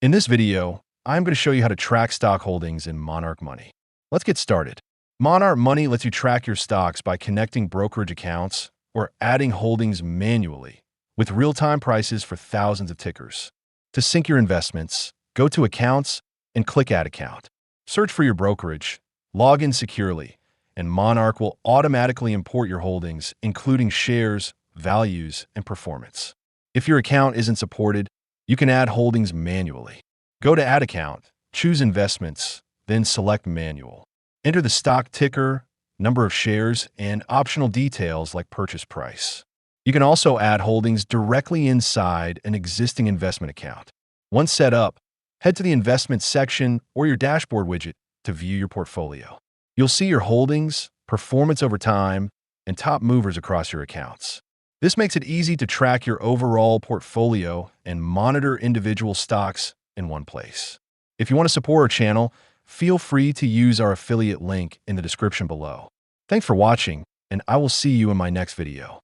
In this video, I'm going to show you how to track stock holdings in Monarch Money. Let's get started. Monarch Money lets you track your stocks by connecting brokerage accounts or adding holdings manually with real-time prices for thousands of tickers. To sync your investments, go to Accounts and click Add Account. Search for your brokerage, log in securely, and Monarch will automatically import your holdings, including shares, values, and performance. If your account isn't supported, you can add holdings manually. Go to Add Account, choose Investments, then select Manual. Enter the stock ticker, number of shares, and optional details like purchase price. You can also add holdings directly inside an existing investment account. Once set up, head to the Investments section or your dashboard widget to view your portfolio. You'll see your holdings, performance over time, and top movers across your accounts. This makes it easy to track your overall portfolio and monitor individual stocks in one place. If you want to support our channel, feel free to use our affiliate link in the description below. Thanks for watching, and I will see you in my next video.